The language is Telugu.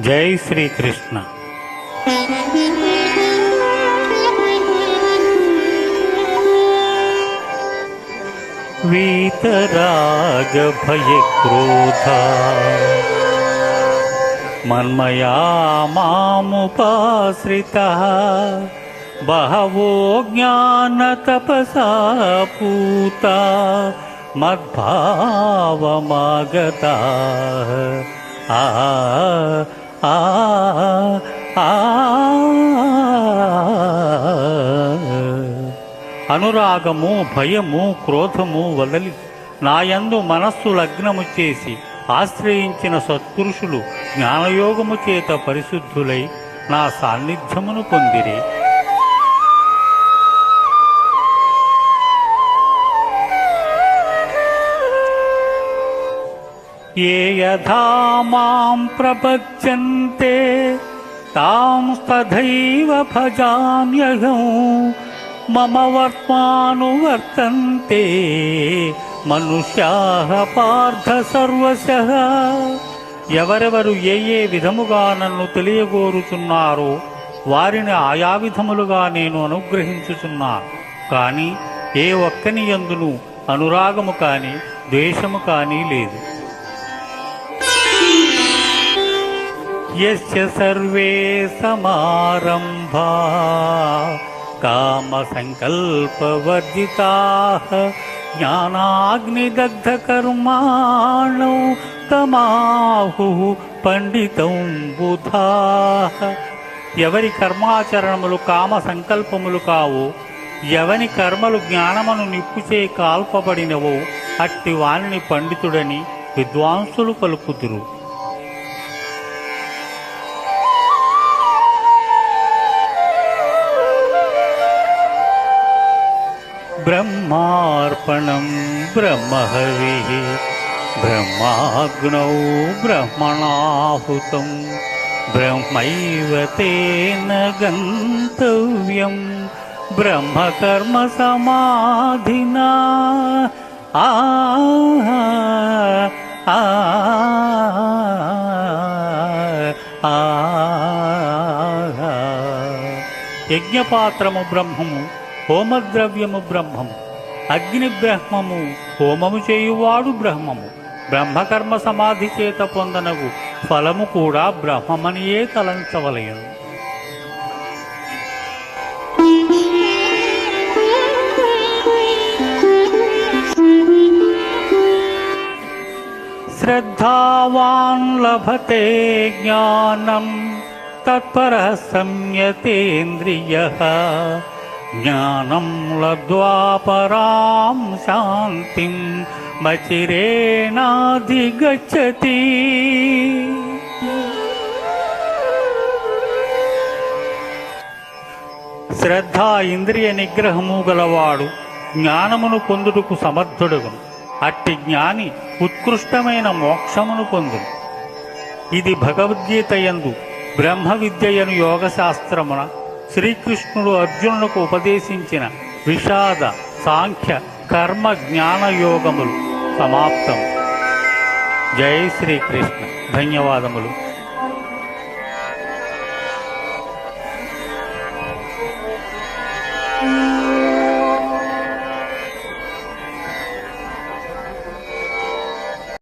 జై శ్రీకృష్ణ. వీతరాగ భయక్రోధ మన్మయా మాముపాశ్రితః బహవో జ్ఞానతపసా పూతా మద్భావమాగతాః. ఆ ఆ ఆ అనురాగము, భయము, క్రోధము వదలి నాయందు మనస్సు లగ్నము చేసి ఆశ్రయించిన సత్పురుషులు జ్ఞానయోగము చేత పరిశుద్ధులై నా సాన్నిధ్యమును పొందిరి. ఏ యథా మాం ప్రపద్యంతే తాం తథైవ భజామ్యహం. మమ వర్త్మానువర్తంతే మనుష్యాః పార్థ సర్వశః. ఎవరెవరు ఏ ఏ విధముగా నన్ను తెలియగోరుచున్నారో వారిని ఆయా విధములుగా నేను అనుగ్రహించుచున్నాను. కానీ ఏ ఒక్కని యందును అనురాగము కానీ ద్వేషము కానీ లేదు. యస్య సర్వే సమారంభా కామ సంకల్పవర్జితాః జ్ఞానాగ్నిదగ్ధకర్మాణౌ తమాహుః పండితం బుధాః. ఎవరి కర్మాచరణములు కామ సంకల్పములు కావో, ఎవని కర్మలు జ్ఞానమును నిప్పుచే కాల్పబడినవో అట్టి వానిని పండితుడని విద్వాంసులు పలుకుదురు. బ్రహ్మార్పణం బ్రహ్మహవిః బ్రహ్మాగ్నౌ బ్రహ్మణాహుతం బ్రహ్మైవ తేన గంతవ్యం బ్రహ్మకర్మ సమాధినా. ఆ ఆ యజ్ఞపాత్రము బ్రహ్మము, హోమద్రవ్యము బ్రహ్మము, అగ్ని బ్రహ్మము, హోమము చేయువాడు బ్రహ్మము. బ్రహ్మకర్మ సమాధి చేత పొందనగు ఫలము కూడా బ్రహ్మమనియే తలంచవలయను. శ్రద్ధావాన్ లభతే జ్ఞానం తత్పరః సంయతేంద్రియః. జ్ఞానం లబ్ధ్వా పరాం శాంతిం మచిరేణాధిగచ్చతి. శ్రద్ధ ఇంద్రియ నిగ్రహము గలవాడు జ్ఞానమును పొందుటకు సమర్థుడుగును. అట్టి జ్ఞాని ఉత్కృష్టమైన మోక్షమును పొందును. ఇది భగవద్గీత యందు బ్రహ్మ విద్యయను యోగశాస్త్రమున శ్రీకృష్ణుడు అర్జునులకు ఉపదేశించిన విషాద, సాంఖ్య, కర్మ, జ్ఞాన యోగములు సమాప్తం. జై శ్రీకృష్ణ. ధన్యవాదములు.